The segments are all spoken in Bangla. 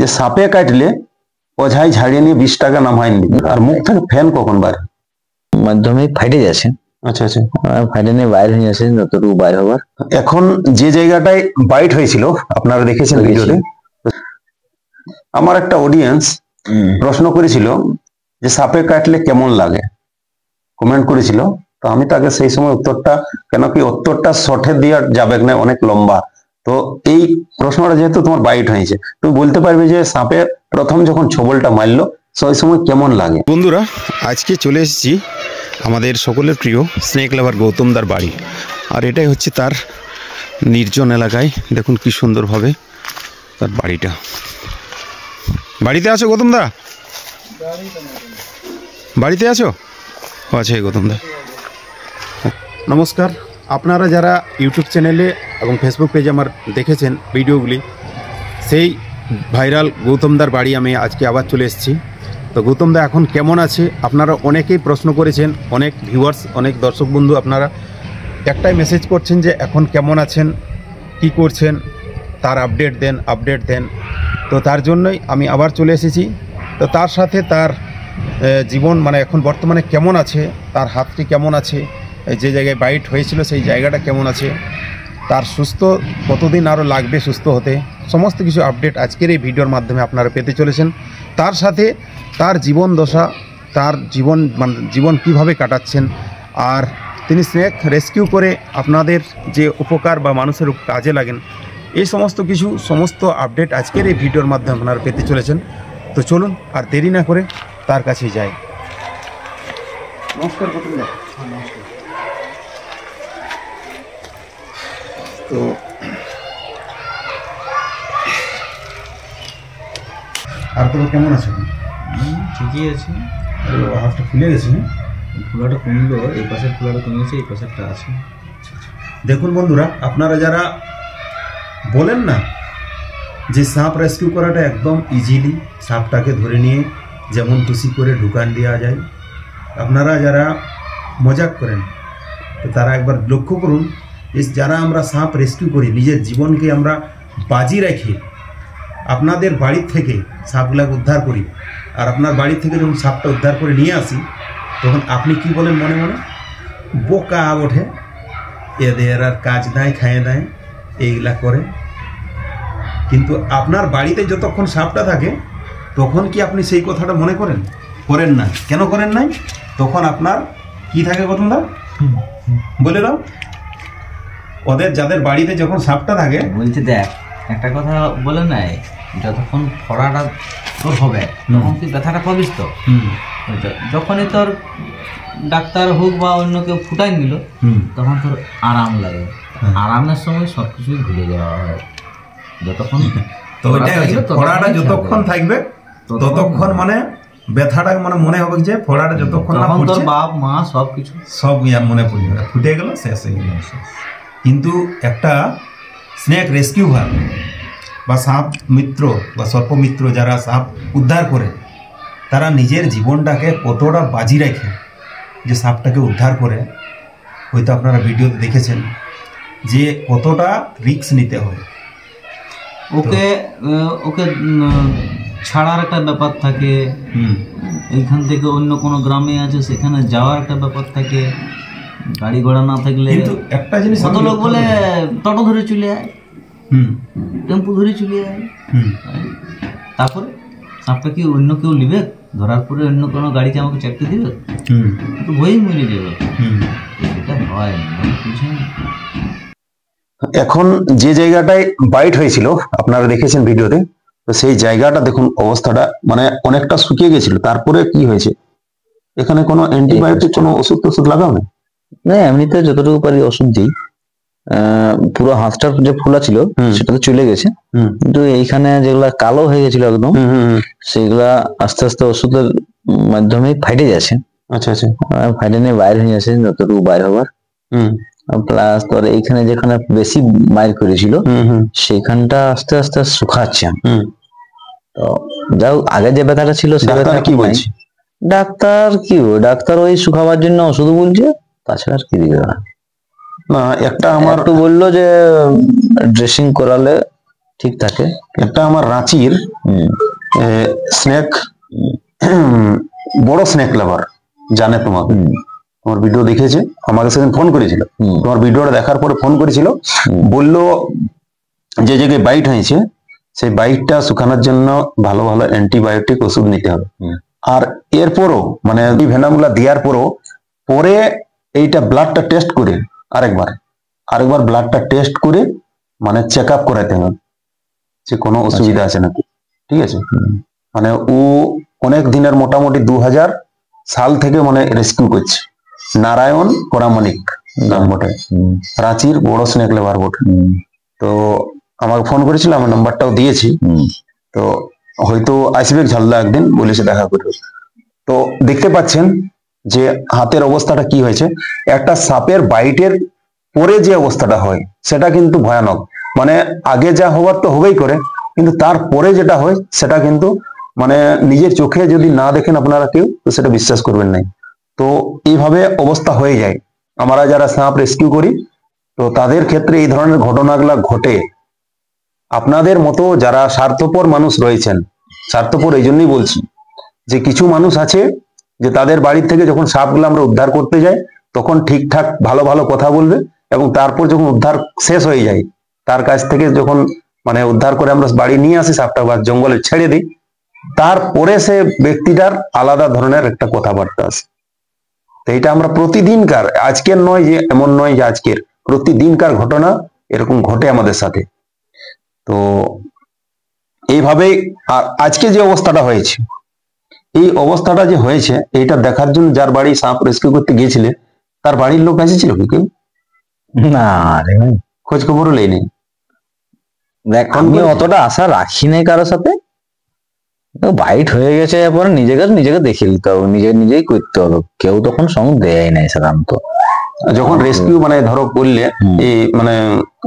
যে সাপে কাটলে ওঝাই ঝাড়িয়ে নিয়ে 20 টাকা নামায় নিবি, আর মুখ থেকে ফ্যান কখন বার? মাধ্যমিক ফাইটে যাচ্ছে। আচ্ছা আচ্ছা, ফাইটে নিয়ে বাইরে হয়ে যাচ্ছে যতটুকু বাইরে হবার। এখন যে জায়গাটায় বাইট হয়েছিল আপনারা দেখেছেন ভিডিওতে, আমার একটা অডিয়েন্স প্রশ্ন করেছিল যে সাপে কাটলে কেমন লাগে, কমেন্ট করেছিল। তো আমি তাকে সেই সময় উত্তরটা, কেন কি উত্তরটা শর্টে দেওয়া যাবে না, অনেক লম্বা, তো এই প্রশ্নটা যেহেতু তোমার বাইট হয়েছে, তুমি বলতে পারবে যে সাপে প্রথম যখন ছবলটা মারলো সেই সময় কেমন লাগে? বন্ধুরা, আজকে চলে এসেছি আমাদের সকলের প্রিয় স্নেক লাভার গৌতমদার বাড়ি, আর এটাই হচ্ছে তার নির্জন এলাকায়। দেখুন কি সুন্দরভাবে তার বাড়িটা। বাড়িতে আছো গৌতমদা? বাড়িতে আছো? আচ্ছা গৌতমদা, নমস্কার। আপনারা যারা ইউটিউব চ্যানেলে এবং ফেসবুক পেজে আমার দেখেছেন ভিডিওগুলি, সেই ভাইরাল গৌতমদার বাড়ি আমি আজকে আবার চলে এসেছি। তো গৌতমদা এখন কেমন আছে? আপনারা অনেকেই প্রশ্ন করেছেন, অনেক ভিউয়ার্স, অনেক দর্শক বন্ধু আপনারা একটাই মেসেজ করছেন যে এখন কেমন আছেন, কি করছেন, তার আপডেট দেন। তো তার জন্যই আমি আবার চলে এসেছি। তো তার সাথে তার জীবন মানে এখন বর্তমানে কেমন আছে, তার হাতটি কেমন আছে, যে জায়গায় বাইট হয়েছিল সেই জায়গাটা কেমন আছে, তার সুস্থ কতদিন আরও লাগবে সুস্থ হতে, সমস্ত কিছু আপডেট আজকের এই ভিডিওর মাধ্যমে আপনারা পেতে চলেছেন। তার সাথে তার জীবন দশা, তার জীবন কিভাবে কাটাচ্ছেন, আর তিনি স্নেক রেস্কিউ করে আপনাদের যে উপকার বা মানুষের কাজে লাগেন, এই সমস্ত আপডেট আজকের এই ভিডিওর মাধ্যমে আপনারা পেতে চলেছেন। তো চলুন আর দেরি না করে তার কাছেই যাই। নমস্কার গৌতমদা। তো আর তো কেমন আছে? ঠিকই আছে। হাতটা ফুলে গেছে, ফুলাটা কমলো, এই পাশের ফুলাটা কমেছে, এই পাশেরটা আছে। দেখুন বন্ধুরা, আপনারা যারা বলেন না যে সাপ রেস্কিউ করাটা একদম ইজিলি, সাপটাকে ধরে নিয়ে যেমন খুশি করে ঢুকান দেওয়া যায়, আপনারা যারা মজাক করেন তো তারা একবার লক্ষ্য করুন যে যারা আমরা সাপ রেস্কিউ করি, নিজের জীবনকে আমরা বাজি রেখে আপনাদের বাড়ির থেকে সাপগুলাকে উদ্ধার করি, আর আপনার বাড়ির থেকে যখন সাপটা উদ্ধার করে নিয়ে আসি তখন আপনি কি বলেন মনে মনে? বোকা ওঠে, এদের আর কাজ নাই, খাইয়ে দেয়, এইগুলা করে। কিন্তু আপনার বাড়িতে যতক্ষণ সাপটা থাকে তখন কি আপনি সেই কথাটা মনে করেন না? কেন করেন নাই? তখন আপনার কি থাকে গৌতমদা বলে দাও? ওদের যাদের বাড়িতে যখন সাপটা থাকে, বলছে দেখ একটা কথা বলে নাই, যতক্ষণ ফড়াটা তোর হবে তখন তুই ব্যথাটা পাবিস তো। যখনই তোর ডাক্তার হোক বা অন্য কেউ ফুটাই নিল তখন তোর আরাম লাগে। আরামের সময় সব কিছুই ভুলে যাওয়া হয়। যতক্ষণ তো ওইটাই হচ্ছে, ফড়াটা যতক্ষণ থাকবে ততক্ষণ মানে ব্যথাটা মানে মনে হবে যে ফড়াটা যতক্ষণ না ফুটছে, তোর বাপ মা সব কিছু সব মনে পড়বে, ফুটে গেল, শেষ হয়ে গেল। কিন্তু একটা স্নেক রেস্কিউয়ার বা সাপ মিত্র বা সর্পমিত্র যারা সাপ উদ্ধার করে, তারা নিজের জীবনটাকে কতটা বাজি রেখে যে সাপটাকে উদ্ধার করে, হয়তো আপনারা ভিডিওতে দেখেছেন যে কতটা রিস্ক নিতে হয়। ওকে ছাড়ার একটা ব্যাপার থাকে, এইখান থেকে অন্য কোনো গ্রামে আছে সেখানে যাওয়ার একটা ব্যাপার থাকে, গাড়ি ঘোড়া না থাকলে। কিন্তু একটা জিনিস কত লোক বলে টোটো ধরে চলে যায়, টেম্পু ধরে চলে যায়, তারপরে সাপটা কি অন্য কেউ নিবে? ধরার পরে অন্য কোনো গাড়িতে আমাকে চাকরি দিবে তো বই মরে যাবে। এটা হয় এখন যে জায়গাটায় বাইট হয়েছিল আপনারা দেখেছেন ভিডিওতে, তো সেই জায়গাটা দেখুন অবস্থাটা মানে অনেকটা শুকিয়ে গেছিল। তারপরে কি হয়েছে? এখানে কোনো অ্যান্টিবায়োটিক কোনো ওষুধ লাগাও না? না, এমনিতে যতটুকু পারি ওষুধ দিই। পুরো হাঁসটা যে ফুলা ছিল সেটা তো চলে গেছে, কিন্তু এইখানে যেগুলা কালো হয়ে গেছিল একদম, সেগুলা আস্তে আস্তে ওষুধের মাধ্যমে ফাইটে যাচ্ছে। আচ্ছা আচ্ছা, ফাইটে নিয়ে বাইরে হয়ে যাচ্ছে যতটুকু বাইরে হবার। প্লাস তোর এইখানে যেখানে বেশি মাইর করেছিল সেইখানটা আস্তে আস্তে শুকাচ্ছে। তো যাও, আগে যে ব্যথাটা ছিল সে ব্যথা কি বলছে ডাক্তার ওই শুকাবার জন্য ওষুধ বলছে, তাছাড়া আর কি দিবে না। একটা আমার একটু বললো যে ড্রেসিং করালে ঠিক থাকে। একটা আমার রাঁচির হুম, স্নেক, বড় স্নেক লাভার, জানে তোমাকে, হুম, তোমার ভিডিও দেখেছে, আমাকে সেদিন ফোন করেছিল, হুম, তোমার ভিডিওটা দেখার পরে ফোন করেছিল, বললো যে জায়গায় বাইট হয়েছে সেই বাইটটা শুকানোর জন্য ভালো ভালো অ্যান্টিবায়োটিক ওষুধ নিতে হবে। হুম। আর এরপরও মানে ভেনামগুলা দেওয়ার পরও পরে এইটা ব্লাডটা টেস্ট করে আরেকবার ব্লাডটা টেস্ট করে মানে চেক আপ করাতে হবে যে কোনো অসুবিধা আছে নাকি, ঠিক আছে? মানে ও অনেক দিনের, মোটামুটি 2000 সাল থেকে মানে রেস্কিউ করছে, নারায়ণ পরামানিক নাম বটে, রাঁচির বড় স্নেক লেভার বটে। তো আমাকে ফোন করেছিল, আমার নাম্বারটাও দিয়েছি, তো হয়তো আসবে ঝালদা একদিন, বলেছে দেখা করবে। তো দেখতে পাচ্ছেন যে হাতের অবস্থাটা কি হয়েছে। একটা সাপের বাইটের পরে যে অবস্থাটা হয় সেটা কিন্তু ভয়ানক, মানে আগে যা হওয়ার তো হবেই করে, কিন্তু তারপরে যেটা হয় সেটা কিন্তু মানে নিজের চোখে যদি না দেখেন আপনারা কেউ, তো সেটা বিশ্বাস করবেন নাই। তো এইভাবে অবস্থা হয়ে যায়। আমরা যারা সাপ রেস্কিউ করি তো তাদের ক্ষেত্রে এই ধরনের ঘটনাগুলা ঘটে। আপনাদের মতো যারা স্বার্থপর মানুষ রয়েছেন, স্বার্থপর এই জন্যই বলছি যে কিছু মানুষ আছে যে তাদের বাড়ি থেকে যখন সাপগুলো আমরা উদ্ধার করতে যাই তখন ঠিকঠাক ভালো ভালো কথা বলবে, এবং তারপর যখন উদ্ধার শেষ হয়ে যায় তার কাছ থেকে যখন মানে উদ্ধার করে আমরা বাড়ি নিয়ে আসি সাপটা বা জঙ্গলে ছেড়ে দিই, তারপরে সে ব্যক্তিটার আলাদা ধরনের একটা কথাবার্তা আছে। তো এটা আমরা প্রতিদিনকার, আজকের নয়, যে এমন নয় যে আজকের, প্রতিদিনকার ঘটনা এরকম ঘটে আমাদের সাথে। তো এইভাবেই আজকে যে অবস্থাটা হয়েছে, এই অবস্থাটা যে হয়েছে এইটা দেখার জন্য যার বাড়ি সাপ রেস্কিউ করতে গিয়েছিলে তার বাড়ির লোক এসেছিল কি কেউ? না রে ভাই, খোঁজ খবরও নেই নেই। দেখ আমি অতটা আশা রাখি নাই কারোর সাথে, বাইট হয়ে গেছে পরে নিজেকে দেখে নিতে হবে, নিজেই করতে হবে, কেউ তখন সঙ্গ দেয় নাই সাধারণত। যখন রেস্কিউ মানে ধরো বললে এই মানে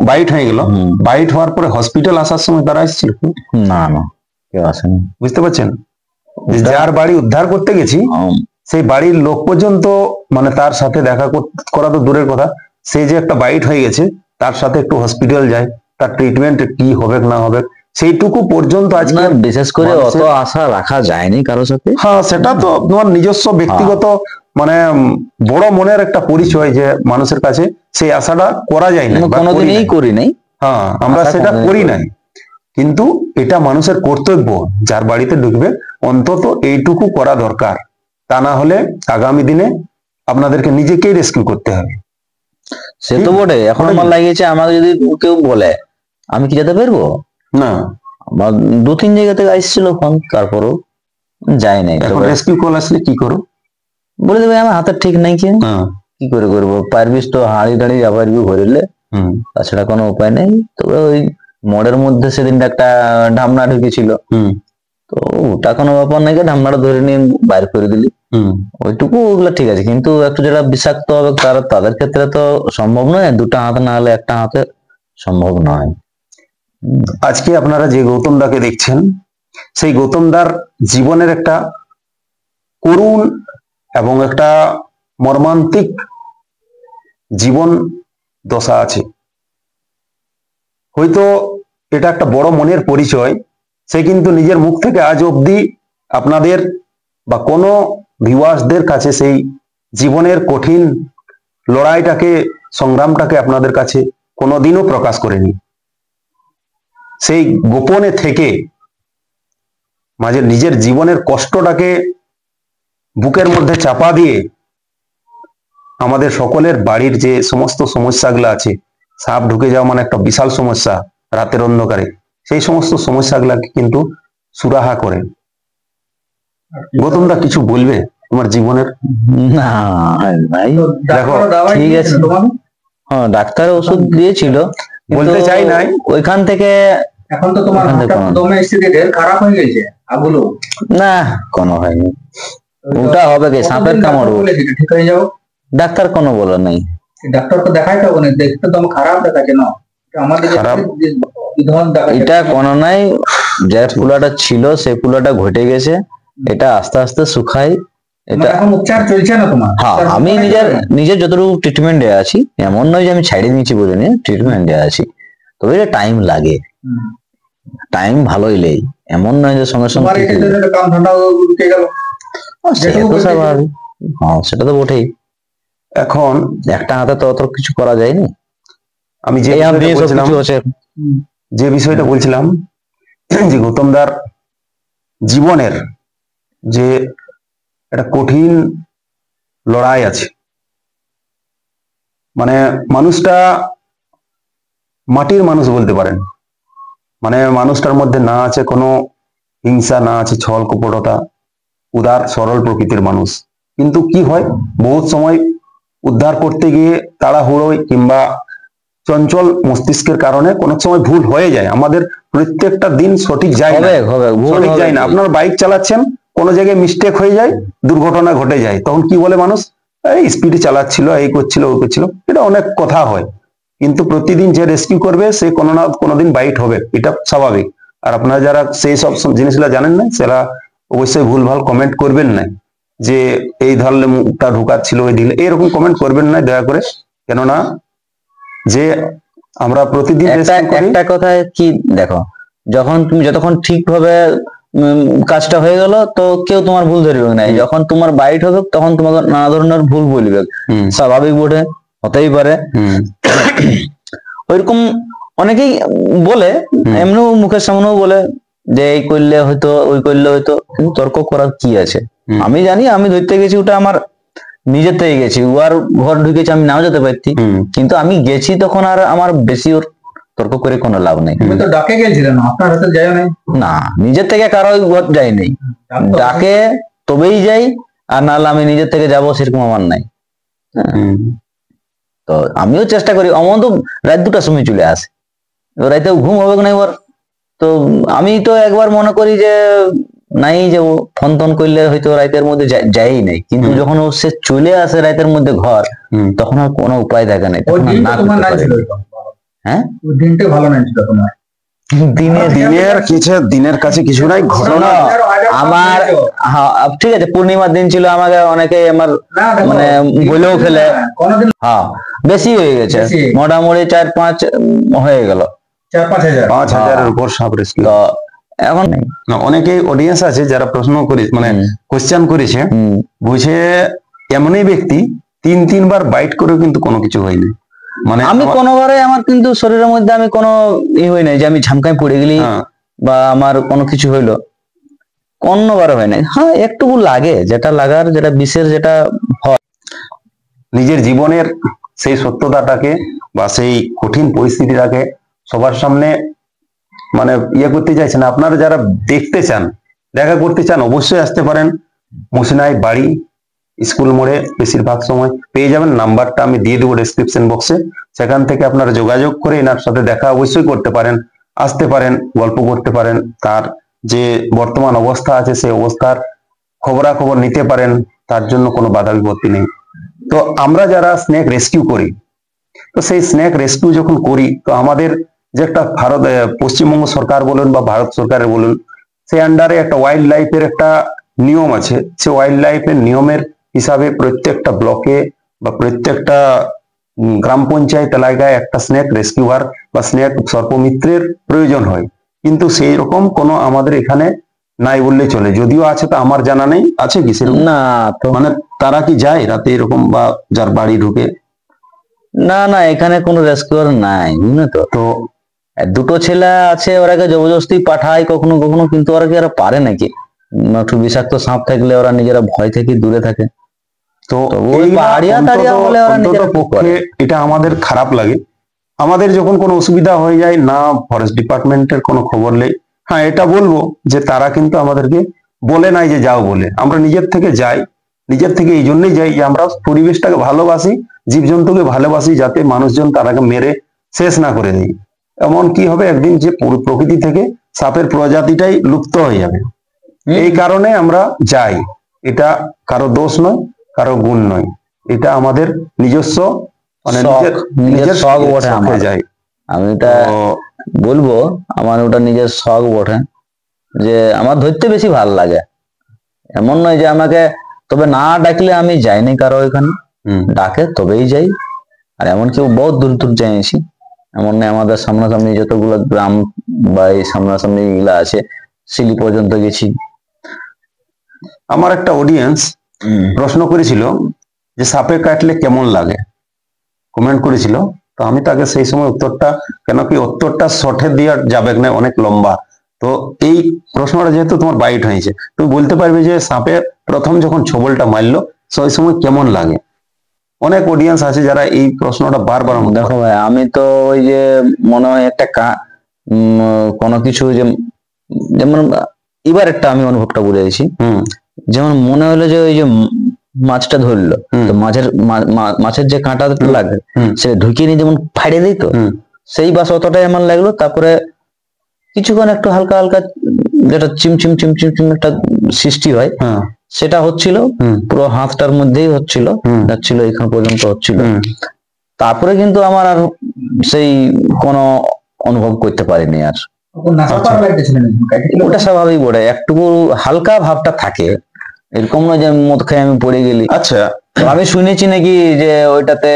বাইট হয়ে গেল, বাইট হওয়ার পরে হসপিটাল আসার সময় তারা এসেছিল? না না, কেউ আসেনি। বুঝতে পারছেন যে যার বাড়ি উদ্ধার করতে গেছি সেই বাড়ির লোক পর্যন্ত মানে তার সাথে দেখা করা তো দূরের কথা, সে যে একটা বাইট হয়ে গেছে তার সাথে একটু হসপিটাল যায়, তার ট্রিটমেন্ট কি হবে না হবে সেইটুকু পর্যন্ত আজকে বিশেষ করে অত আশা রাখা যায়নি কারোর সাথে। হ্যাঁ, সেটা তো তোমার নিজস্ব ব্যক্তিগত মানে বড় মনের একটা পরিচয় যে মানুষের কাছে সেই আশাটা করা যায় না, কোনোদিনই করি নাই। হ্যাঁ, আমরা সেটা করি নাই, কিন্তু এটা মানুষের কর্তব্য, যার বাড়িতে ঢুকবে অন্তত এইটুকু করা দরকার। তা না হলে আগামী দিনে আপনাদেরকে নিজেকেই রেস্কিউ করতে হবে। সে তো বটে, এখন আমার লাগিয়েছে আমাকে যদি কেউ বলে আমি কি যেতে পারবো না, বা 2-3 জায়গা থেকে আসছিল ফোন, তারপরও যাই নাই। এখন রেস্কিউ কল আসলে কি করো? বলে দেবে আমার হাতের ঠিক নাই, কি করে করবো, পারবিস তো হাঁড়ি টাড়ি আবার ভরিলে, তাছাড়া কোনো উপায় নেই। তবে ওই মোড়ের মধ্যে সেদিন একটা ঢামনা ঢুকেছিল, তো ওটা কোনো ব্যাপার নাকি, ঢামনাটা ধরে নিয়ে বাইর করে দিলি, ওইটুকু ওগুলো ঠিক আছে। কিন্তু একটু যেটা বিষাক্ত হবে তাদের ক্ষেত্রে তো সম্ভব নয়, 2টা হাত না হলে 1টা হাতে সম্ভব নয়। আজকে আপনারা যে গৌতম দাকে দেখছেন সেই গৌতম দার জীবনের একটা করুণ এবং একটা মর্মান্তিক জীবন দশা আছে। হয়তো এটা একটা বড় মনের পরিচয়, সে কিন্তু নিজের মুখ থেকে আজ অবধি আপনাদের বা কোনো ভিউয়ার্সদের কাছে সেই জীবনের কঠিন লড়াইটাকে, সংগ্রামটাকে আপনাদের কাছে কোনোদিনও প্রকাশ করেনি। সেই গোপনে থেকে মাঝে নিজের জীবনের কষ্টটাকে বুকের মধ্যে চাপা দিয়ে আমাদের সকলের বাড়ির যে সমস্ত সমস্যাগুলো আছে, সাপ ঢুকে যাওয়া মানে একটা বিশাল সমস্যা রাতের অন্ধকারে, সেই সমস্ত সমস্যাগুলাকে কিন্তু সুরাহা করে। গৌতম দা কিছু বলবে তোমার জীবনের? না ভাই, দেখো ঠিক আছে, হ্যাঁ ডাক্তার ওষুধ দিয়েছিল, বলতে চাই নাই ওইখান থেকে। এখন তো তোমার স্থিতি ঢের খারাপ হয়ে গেছে, বলো না কোনো হয়নি, ওটা হবে কি সাপের কামড় ঠিক হয়ে যাও, ডাক্তার কোনো বলে নাই। ডাক্তার তো দেখাইতে হবে না, দেখতে তো খারাপ দেখাচ্ছে না, আমাদের এটা কোনো নাই, যে ফুলাটা ছিল সেই ফুলাটা ঘটে গেছে, এটা আস্তে আস্তে শুকাই। এটা এখন উপচার চলছে না তোমার? হ্যাঁ, আমি নিজের যতটুকু ট্রিটমেন্টে আছি, এমন নয় যে আমি ছাড়িয়ে নিয়েছি বলে নিয়ে ট্রিটমেন্টে আছি, তবে এটা টাইম লাগে। টাইম ভালোই লেই, এমন নয় যে সঙ্গে তোমার সঙ্গে এটা জন্য একটা কাম ঠান্ডা ঢুকে গেল। সেটা তো স্বাভাবিক। হ্যাঁ সেটা তো বটেই, এখন একটা হাতে তো অত কিছু করা যায়নি। আমি যে এই হাত দিয়ে বিষয়টা বলছিলাম, সবকিছু আছে। যে বিষয়টা বলছিলাম যে গৌতমদার জীবনের যে একটা কঠিন লড়াই আছে, মানে মানুষটা মাটির মানুষ বলতে পারেন, মানে মানুষটার মধ্যে না আছে কোনো হিংসা, না আছে ছল কপটতা, উদার সরল প্রকৃতির মানুষ। কিন্তু কি হয়, বহুত সময় উদ্ধার করতে গিয়ে তাড়াহুড়োয় কিংবা চঞ্চল মস্তিষ্কের কারণে কোনো সময় ভুল হয়ে যায়। আমাদের প্রত্যেকটা দিন সঠিক যায় না, হবে ভুল সঠিক হবে। যায় না। আপনার বাইক চালাচ্ছেন, কোনো জায়গায় মিস্টেক হয়ে যায়, দুর্ঘটনা ঘটে যায়, তখন কি বলে মানুষ, এই স্পিডে চালাচ্ছিল, এই করছিল, ওই করছিল, এটা অনেক কথা হয়। কিন্তু প্রতিদিন যে রেস্কিউ করবে সে কোনো না কোনোদিন বাইট হবে, এটা স্বাভাবিক। আর আপনারা যারা সেই সব জিনিসগুলো জানেন না, সেটা অবশ্যই ভুলভাল কমেন্ট করবেন না, যে এই ধরলে মুখটা ঢুকাচ্ছিল, ওই দিলে এরকম কমেন্ট করবেন না দয়া করে। কেননা যে আমরা প্রতিদিন একটা rescue করি, একটা কথা কি দেখো, যখন তুমি যতক্ষণ ঠিকভাবে কাজটা হয়ে গেল তো কেউ তোমার ভুল ধরবে না, যখন তোমার বাইট হবে তখন তোমাকে নানা ধরনের ভুল বলবে, হুম, স্বাভাবিক বটে, হতেই পারে। হুম, ওইরকম অনেকেই বলে, এমনিও মুখের সামনেও বলে যে এই করলে হয়তো, ওই করলে হয়তো, কিন্তু তর্ক করার কি আছে? হুম। আমি জানি আমি ধরতে গেছি, ওটা আমার নিজের থেকে গেছি, ওর ঘর ঢুকেছি, আমি নাও যেতে পারতি, হুম। কিন্তু আমি গেছি তখন আর আমার বেশি ওর তর্ক করে কোনো লাভ নেই। তুমি তো ডাকে গেছিলেন, আপনার হাতে যায় নাই। না, নিজের থেকে কারো ঘর যাই নেই, ডাকে তবেই যাই, আর নাহলে আমি নিজের থেকে যাব সেরকম আমার নাই। হুম। তো আমিও চেষ্টা করি, অমন তো রাত 2টার সময় চলে আসে, এবার রাতে ঘুম হবে না এবার। তো আমি তো একবার মনে করি যে নাই, যে ও ফোন টোন করলে হয়তো রাতের মধ্যে যাই নাই, কিন্তু যখন ও সে চলে আসে রাতের মধ্যে ঘর, হুম। তখন আর কোনো উপায় থাকে নাই, ওই তখন আর দিনটা না তোমার করতে নাই পারি। ছিল। হ্যাঁ, ওই দিনটা ভালো নাই ছিল তোমার। দিনের কাছে কিছু নাই, ঘটনা আমার হ্যাঁ ঠিক আছে, পূর্ণিমার দিন ছিল, আমাকে অনেকে আমার না, দেখো, মানে বলেও ফেলে, কোনোদিন হ্যাঁ বেশি হয়ে গেছে, বেশি। মোটামুটি 4-5 হয়ে গেল। 4-5 হাজার। 5,000-এর উপর সাপ রেস্কিউ। তো এখন নেই। অনেকেই অডিয়েন্স আছে যারা প্রশ্ন করে, মানে কোশ্চেন করেছে, বুঝে এমনই ব্যক্তি 3-3 বার বাইট করেও কিন্তু কোনো কিছু হয়নি। মানে আমি কোনোবারে আমার কিন্তু শরীরের মধ্যে আমি কোনো হই নাই যে আমি ঝামকায় পড়ে গেলি হ্যাঁ, বা আমার কোনো কিছু হইলো, কোনোবারে হয় নাই। হ্যাঁ একটুকু লাগে, যেটা লাগার, যেটা বিশেষ, যেটা হয়। নিজের জীবনের সেই সত্যতাটাকে বা সেই কঠিন পরিস্থিতিটাকে সবার সামনে মানে করতে চাইছেন। আপনারা যারা দেখতে চান, দেখা করতে চান, অবশ্যই আসতে পারেন। মুসিনায় বাড়ি, স্কুল মোড়ে বেশিরভাগ সময় পেয়ে যাবেন। নাম্বারটা আমি দিয়ে দেবো ডেসক্রিপশন বক্সে, সেখান থেকে আপনারা যোগাযোগ করে এনার সাথে দেখা অবশ্যই করতে পারেন, আসতে পারেন, গল্প করতে পারেন, তার যে বর্তমান অবস্থা আছে সেই অবস্থার খবরাখবর নিতে পারেন, তার জন্য কোনো বাধা বিপত্তি নেই। তো আমরা যারা স্নেক রেস্কিউ করি, তো সেই স্নেক রেস্কিউ যখন করি, তো আমাদের যে একটা পশ্চিমবঙ্গ সরকার বলুন বা ভারত সরকারের বলুন, সেই আন্ডারে একটা ওয়াইল্ড লাইফের একটা নিয়ম আছে। সে ওয়াইল্ড লাইফের নিয়মের হিসাবে প্রত্যেকটা ব্লকে বা প্রত্যেকটা গ্রাম পঞ্চায়েত এলাকায় একটা স্নেক রেস্কিউয়ার বা স্নেক সর্পমিত্রের প্রয়োজন হয়। কিন্তু সেই রকম কোনো আমাদের এখানে নাই বললেই চলে, যদিও আছে তা আমার জানা নেই। আছে কি সেরকম? না তো, মানে তারা কি যায় রাতে এরকম, বা যার বাড়ি ঢুকে? না না, এখানে কোনো রেস্কিউয়ার নাই, বুঝলে তো। তো দুটো ছেলে আছে, ওরাকে জবরদস্তি পাঠায় কখনো কখনো, কিন্তু ওরা কি আর পারে নাকি? একটু বিষাক্ত সাপ থাকলে ওরা নিজেরা ভয় থেকে দূরে থাকে। তো তো ওই এইটা বাড়িয়া টাড়িয়া হলে ওরা অন্তত নিজেরা কি পক্ষে করে? এটা আমাদের খারাপ লাগে। আমাদের যখন কোনো অসুবিধা হয়ে যায়, না ফরেস্ট ডিপার্টমেন্টের কোনো খবর নেই। হ্যাঁ, এটা বলবো যে তারা কিন্তু আমাদেরকে বলে নাই যে যাও বলে, আমরা নিজের থেকে যাই। নিজের থেকে এই জন্যই যাই যে আমরা পরিবেশটাকে ভালোবাসি, জীবজন্তুকে ভালোবাসি, যাতে মানুষজন তারাকে মেরে শেষ না করে দেয়। এমন কি হবে একদিন যে প্রকৃতি থেকে সাপের প্রজাতিটাই লুপ্ত হয়ে যাবে। এই কারণে আমরা যাই। এটা কারো দোষ নয়, কারো গুণ নয়, এটা আমাদের নিজস্ব, মানে শখ, নিজের শখ বটে শখে আমার। যাই। আমি এটা তো বলবো, আমার ওটা নিজের শখ বটে, যে আমার ধরতে বেশি ভাল লাগে। এমন নয় যে আমাকে তবে না ডাকলে আমি যাইনি কারো এখানে, হুম, ডাকে তবেই যাই। আর এমন কেউ বহুত দূর দূর যাইছি, এমন নয়, আমাদের সামনাসামনি যতগুলো গ্রাম বা এই সামনাসামনি গুলা আছে শিলি পর্যন্ত গেছি। আমার একটা অডিয়েন্স প্রশ্ন করেছিল যে সাপে কাটলে কেমন লাগে, কমেন্ট করেছিল। তো আমি তাকে সেই সময় উত্তরটা, কেন কি উত্তরটা শর্টে দেওয়া যাবে না, অনেক লম্বা। তো এই প্রশ্নটা যেহেতু তোমার বাইট হয়েছে, তুমি বলতে পারবে যে সাপে প্রথম যখন ছবলটা মারলো সেই সময় কেমন লাগে? অনেক অডিয়েন্স আছে যারা এই প্রশ্নটা বারবার দেখো ভাই, আমি তো ওই যে মনে হয় একটা কোনো কিছু যে, যেমন এবার একটা আমি অনুভবটা বুঝেছি, যেমন মনে হলো যে ওই যে মাছটা ধরলো, তো মাছের যে কাঁটাটা লাগে সেটা ঢুকিয়ে নিয়ে যেমন ফাড়ে দিই, তো সেই বাস অতটাই আমার লাগলো। তারপরে কিছুক্ষণ একটু হালকা হালকা যেটা চিমচিম চিমচিম চিম একটা সৃষ্টি হয়, সেটা হচ্ছিল পুরো হাতটার মধ্যেই হচ্ছিল, যাচ্ছিল এখান পর্যন্ত হচ্ছিল। তারপরে কিন্তু আমার আর সেই কোনো অনুভব করতে পারিনি আর। ওটা স্বাভাবিক বটে, একটু হালকা ভাবটা থাকে, এরকম না যে মদ খেয়ে আমি পড়ে গেলি। আচ্ছা, আমি শুনেছি নাকি যে ওইটাতে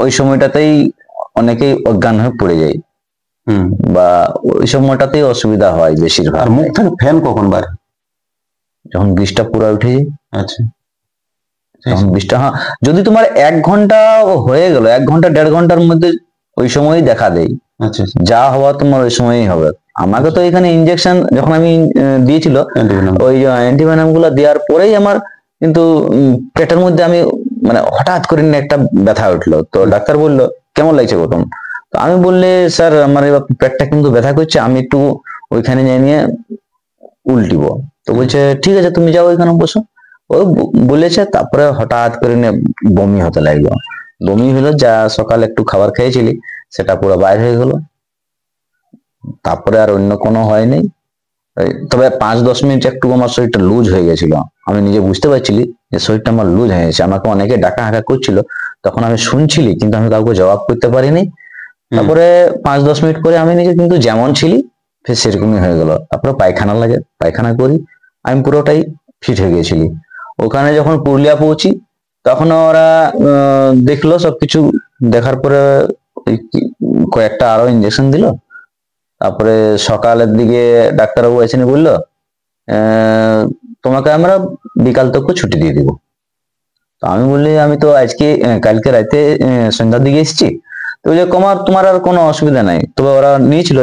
ওই সময়টাতেই অনেকেই অজ্ঞান হয়ে পড়ে যায়, বা ওই সময়টাতেই অসুবিধা হয় বেশিরভাগ। আর মুখ থেকে ফ্যান কখন বার? যখন বিষটা পুরো উঠে যায়। আচ্ছা, যখন বিষটা, হ্যাঁ, যদি তোমার 1 ঘন্টা হয়ে গেল, 1 ঘন্টা 1.5 ঘন্টার মধ্যে ওই সময়ই দেখা দেয়। আচ্ছা, যা হওয়া তোমার ওই সময়ই হবে। আমাকে তো এখানে ইনজেকশন যখন আমি দিয়েছিল, ওই অ্যান্টিভেনাম গুলা দেওয়ার পরেই আমার কিন্তু পেটের মধ্যে আমি মানে হঠাৎ করে একটা ব্যথা উঠলো। তো ডাক্তার বললো কেমন লাগছে প্রথম? তো আমি বললে, স্যার আমার এবার পেটটা কিন্তু ব্যথা করছে, আমি একটু ওইখানে নিয়ে উল্টিব। তো বলছে ঠিক আছে, তুমি যাও ওইখানে বসো। ও বলেছে, তারপরে হঠাৎ করে বমি হতে লাগলো। বমি হলো, যা সকালে একটু খাবার খেয়েছিলি সেটা পুরো বাইরে হয়ে গেল। তারপরে আর অন্য কোনো হয়নি। তবে 5-10 মিনিট একটু আমার শরীরটা লুজ হয়ে গেছিল, আমি নিজে বুঝতে পারছিলি যে শরীরটা আমার লুজ হয়ে গেছে। আমাকে অনেকে ডাকা হাঁকা করছিল, তখন আমি শুনছিলি কিন্তু আমি কাউকে জবাব করতে পারিনি। তারপরে 5-10 মিনিট পরে আমি নিজে কিন্তু যেমন ছিলি ফের সেরকমই হয়ে গেল। তারপরে পায়খানা লাগে, পায়খানা করি, আমি পুরোটাই ফিট হয়ে গেছিলি। ওখানে যখন পুরুলিয়া পৌঁছি তখন ওরা দেখলো, সবকিছু দেখার পরে কয়েকটা আরো ইঞ্জেকশন দিল। তারপরে সকালের দিকে ডাক্তারবাবু এসে বললো, তোমাকে আমরা বিকাল তক ছুটি দিয়ে দিব। তো আমি বললি, আমি তো আজকে কালকে রাতে সন্ধ্যার দিকে এসেছি। তো বলছে, তোমার আর কোনো অসুবিধা নাই। তবে ওরা নিয়েছিল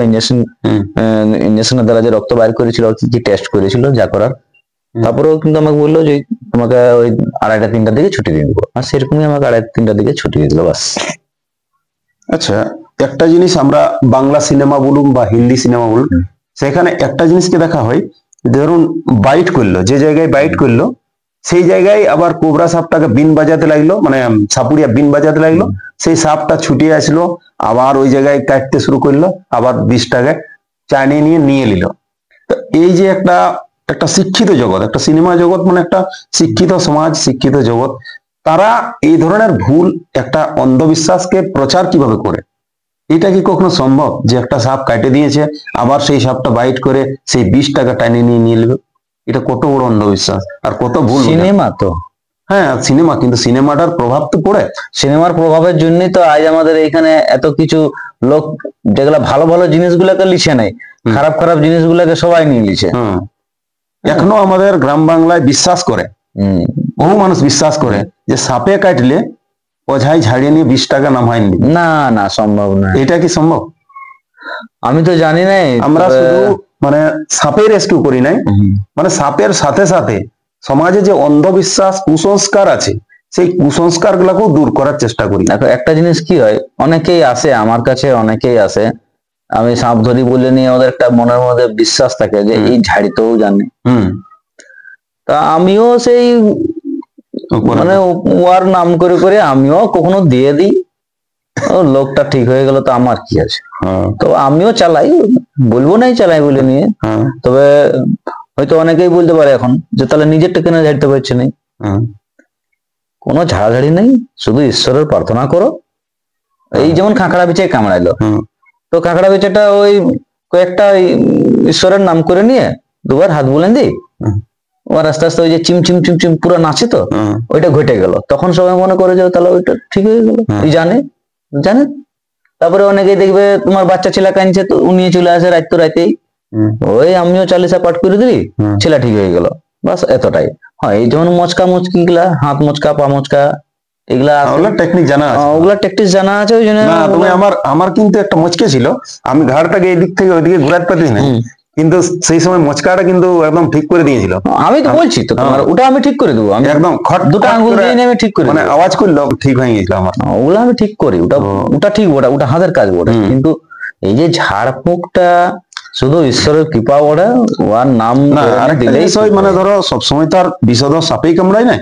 ইঞ্জেকশনের দ্বারা যে রক্ত বাইর করেছিল, কি টেস্ট করেছিল যা করার। তারপরেও কিন্তু আমাকে বললো যে তোমাকে ওই 2:30-3টার দিকে ছুটি দিয়ে দিবো। আর সেরকমই আমাকে 2:30-3টার দিকে ছুটি দিয়ে দিল, বাস। আচ্ছা, একটা জিনিস আমরা বাংলা সিনেমা বলুন বা হিন্দি সিনেমা বলুন, সেখানে একটা জিনিসকে দেখা হয়, ধরুন বাইট করলো, যে জায়গায় বাইট করলো সেই জায়গায় আবার কোবরা সাপটাকে বিন বাজাতে লাগলো, মানে সাপুরিয়া বিন বাজাতে লাগলো, সেই সাপটা ছুটিয়ে আসলো, আবার ওই জায়গায় কাটতে শুরু করলো, আবার বিষটাকে চানিয়ে নিয়ে নিল। তো এই যে একটা শিক্ষিত জগৎ, একটা সিনেমা জগৎ, মানে একটা শিক্ষিত সমাজ, শিক্ষিত জগৎ, তারা এই ধরনের ভুল একটা অন্ধবিশ্বাসকে প্রচার কিভাবে করে? এটা কি কখনো সম্ভব যে একটা সাপ কাটে দিয়েছে, আবার সেই সাপটা বাইট করে সেই বিষটাকে টানিয়ে নিয়ে নেবে? এটা কত বড় অন্ধবিশ্বাস আর কত ভুল! সিনেমা তো, হ্যাঁ সিনেমা, কিন্তু সিনেমাটার প্রভাব তো পড়ে। সিনেমার প্রভাবের জন্যই তো আজ আমাদের এইখানে এত কিছু লোক, যেগুলা ভালো ভালো জিনিসগুলাকে লিখে নেয়, খারাপ খারাপ জিনিসগুলাকে সবাই নিয়ে লিখে। এখনো আমাদের গ্রাম বাংলায় বিশ্বাস করে, বহু মানুষ বিশ্বাস করে যে সাপে কাটলে ওঝাই ঝাড়িয়ে নিয়ে 20 টাকা নামায়নি। না না, সম্ভব না। এটা কি সম্ভব? আমি তো জানি না। আমরা শুধু মানে সাপের রেস্কিউ করি নাই, মানে সাপের সাথে সাথে সমাজে যে অন্ধবিশ্বাস, কুসংস্কার আছে, সেই কুসংস্কার গুলাকেও দূর করার চেষ্টা করি। দেখো, একটা জিনিস কি হয়, অনেকেই আসে আমার কাছে, অনেকেই আসে, আমি সাপ ধরি বলে নিয়ে ওদের একটা মনের মধ্যে বিশ্বাস থাকে যে এই ঝাড়িতেও জানে। তা আমিও সেই মানে ওর নাম করে করে আমিও কখনো দিয়ে দিই, লোকটা ঠিক হয়ে গেল তো আমার কি আছে। তো আমিও চালাই, বলবো নাই চালাই বলে নিয়ে। তবে হয়তো অনেকেই বলতে পারে এখন যে তাহলে নিজেরটা কেন ঝাড়তে পারছে না। কোনো ঝাড়াঝাড়ি নেই, শুধু ঈশ্বরের প্রার্থনা করো। এই যেমন কাঁকড়া বিছায় কামড়াইলো, তো কাঁকড়া বিছাটা ওই কয়েকটা ঈশ্বরের নাম করে নিয়ে 2বার হাত বুলেন দিই, ওর আস্তে আস্তে ওই যে চিম চিম চিম চিম পুরো নাচে, তো ওইটা ঘটে গেল। তখন সবাই মনে করে যে তাহলে ওইটা ঠিক হয়ে গেল। জানে তারপরে অনেকেই দেখবে তোমার বাচ্চা ছেলে কাঁদছে, তো উনি চলে আসে রাতেই, ওই আমিও 40 পাঠ করে দিবি, ছেলে ঠিক হয়ে গেল, বাস এতটাই। হ্যাঁ, এই যেমন মচকা মুচকি গুলা, হাত মচকা পা মচকা, এগুলা ওগুলা টেকনিক জানা আছে। ওগুলা টেকটিস জানা আছে, ওই জন্য না তুমি আমার কিন্তু একটা মচকে ছিল, আমি ঘাড়টাকে এদিক থেকে ওইদিকে ঘুরাতে পারছি না, কিন্তু সেই সময় মচকাটা কিন্তু একদম ঠিক করে দিয়েছিল। আমি তো বলছি তো তোমার, ওটা আমি ঠিক করে দেবো, আমি একদম দুটো আঙ্গুল দিয়ে আমি ঠিক করে মানে দেবো। আওয়াজ করলো ঠিক হয়ে গেছিল আমার। ওগুলো আমি ঠিক করি, ওটা ঠিক, ওটা হাতের কাজ বটে। কিন্তু এই যে ঝাড়ফুঁকটা শুধু ঈশ্বরের কৃপা বটে, ওর নাম না আরেকটা বিষয়, মানে ধরো সবসময় তো আর বিষধ সাপেই কামড়ায় না,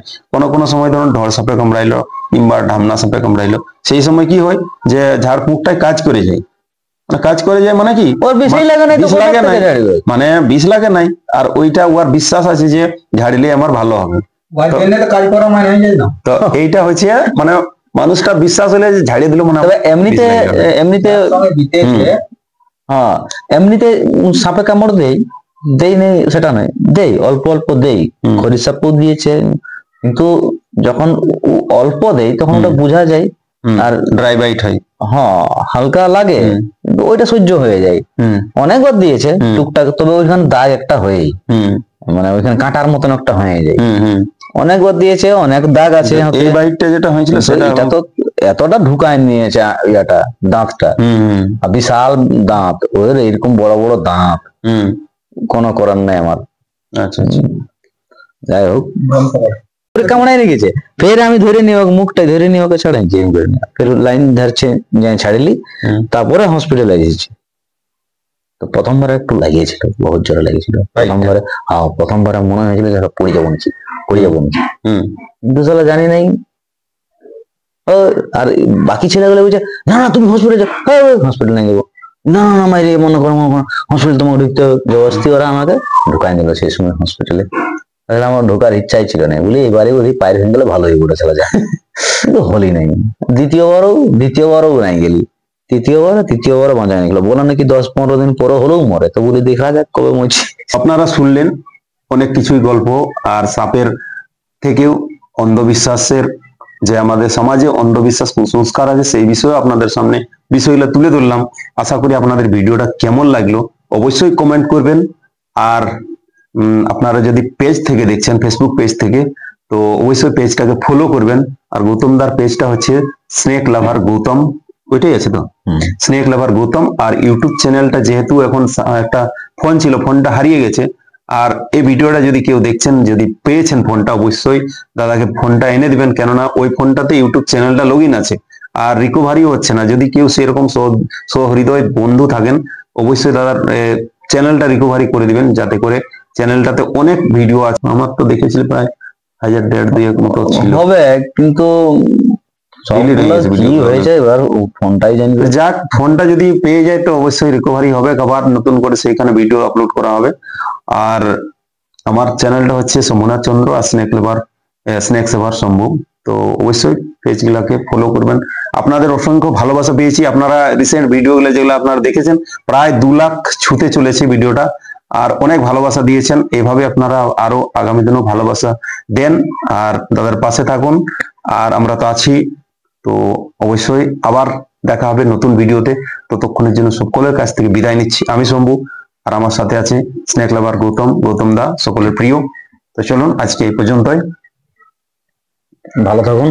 কোনো সময় ধরো ঢোল সাপে কামড়াইলো কিংবা ঢামনা সাপে কামড়াইলো, সেই সময় কি হয় যে ঝাড়ফুঁকটাই কাজ করে যায়, মানে কাজ করে যায় মানে কি ওর বিষই লাগে না, বিষ লাগে নাই, মানে বিষ লাগে নাই, আর ওইটা ওর বিশ্বাস আছে যে ঝাড়িলে আমার ভালো হবে, ওই জন্য তো কাজ করা মানে হয়ে যায় না। তো এইটা হচ্ছে মানে মানুষটা বিশ্বাস হলে যে ঝাড়িয়ে দিল মানে তবে এমনিতে সঙ্গে বিতেছে হ্যাঁ, এমনিতে সাপে কামড় দেই নেই সেটা নয়, দেই অল্প অল্প দেই, খড়ি সাপও দিয়েছে, কিন্তু যখন অল্প দেই তখন ওটা বোঝা যায়, আর ড্রাই বাইট হয়, হ্যাঁ হালকা লাগে, কিন্তু ওইটা সহ্য হয়ে যায়। অনেকবার দিয়েছে টুকটাক, তবে ওইখানে দাগ একটা হয়েই, মানে ওইখানে কাঁটার মতন একটা হয়ে যায়, অনেকবার দিয়েছে, অনেক দাগ আছে। এই বাইটটা যেটা হয়েছিল সেটা এটা তো এতটা ঢুকায় নিয়েছে ইয়াটা, দাঁতটা, আর বিশাল দাঁত, ওদের এরকম বড় বড় দাঁত, কোনো করার নাই আমার। আচ্ছা যাই হোক, কামড়াই রেখেছে, ফের আমি ধরে নিয়ে মুখটা ধরে নিয়ে ওকে ছাড়াইছি, ফের লাইন ধরছে ছাড়িলি, তারপরে হসপিটালে এসেছি। তো প্রথমবারে একটু লাগিয়েছিল, বহুত জোরে লাগিয়েছিল প্রথমবারে। হ্যাঁ, প্রথমবারে মনে হয়েছিল যে পড়ে যাবো নিচে, কিন্তু সালা জানি নাই। আর বাকি ছেলেগুলো বলছে না না তুমি হসপিটালে যাও, হসপিটাল নিয়ে যাবো, না না মাইরে মনে করো হসপিটাল তোমাকে ঢুকতে হবে, জবরদস্তি ওরা আমাকে ঢুকাই দিল সেই সময় হসপিটালে। তাহলে আমার ঢোকার ইচ্ছাই ছিল না, বলি এবারে বলি পায়ের ভেঙে গেলে ভালো হয়ে পড়ে চলে যায়, কিন্তু হলি নাই। দ্বিতীয়বারও নাই গেলি, তৃতীয়বারও বাঁচা নিয়ে গেল, বলে নাকি 10-15 দিন পরে হলেও মরে, তো বলি দেখা যাক কবে মরছি। আপনারা শুনলেন অনেক কিছুই গল্প, আর সাপের থেকেও অন্ধবিশ্বাসের যে আমাদের সমাজে অন্ধবিশ্বাস কুসংস্কার আছে, সেই বিষয়ে আপনাদের সামনে বিষয়গুলো তুলে ধরলাম। আশা করি আপনাদের ভিডিওটা কেমন লাগলো অবশ্যই কমেন্ট করবেন। আর আপনারা যদি পেজ থেকে দেখছেন, ফেসবুক পেজ থেকে, তো অবশ্যই পেজটাকে ফলো করবেন। আর গৌতমদার পেজটা হচ্ছে স্নেক লাভার গৌতম, ওইটাই আছে তো, স্নেক লাভার গৌতম। আর ইউটিউব চ্যানেলটা যেহেতু এখন একটা ফোন ছিল, ফোনটা হারিয়ে গেছে, আর এই ভিডিওটা যদি কেউ দেখছেন, যদি পেয়েছেন ফোনটা, অবশ্যই দাদাকে ফোনটা এনে দিবেন, কেননা ওই ফোনটাতে ইউটিউব চ্যানেলটা লগ ইন আছে, আর রিকভারিও হচ্ছে না। যদি কেউ সেরকম সহৃদয় বন্ধু থাকেন, অবশ্যই দাদার চ্যানেলটা রিকভারি করে দিবেন, যাতে করে চ্যানেলটাতে অনেক ভিডিও আছে। আমার তো দেখেছিল প্রায় 1000-1500 মতো ছিল, হবে, কিন্তু ফোনটাই জানি। যাক, ফোনটা যদি পেয়ে যায় তো অবশ্যই রিকভারি হবে, আবার নতুন করে সেইখানে ভিডিও আপলোড করা হবে। আর আমার চ্যানেলটা হচ্ছে সোমনাথ চন্দ্র আর স্নেক সেভার শম্ভু, তো অবশ্যই পেজ গুলাকে ফলো করবেন। আপনাদের অসংখ্য ভালোবাসা পেয়েছি। আপনারা রিসেন্ট ভিডিওগুলো যেগুলো আপনারা দেখেছেন, প্রায় 2 লাখ ছুতে চলেছে ভিডিওটা, আর অনেক ভালোবাসা দিয়েছেন। এভাবে আপনারা আরো আগামী দিনেও ভালোবাসা দেন, আর দাদার পাশে থাকুন। আর আমরা তো আছি, তো অবশ্যই আবার দেখা হবে নতুন ভিডিওতে। ততক্ষণের জন্য সকলের কাছ থেকে বিদায় নিচ্ছি। আমি শম্ভু, আর আমার সাথে আছে স্নেক লাভার গৌতম দা, সকলের প্রিয়। তো চলুন আজকে এই পর্যন্তই, ভালো থাকুন।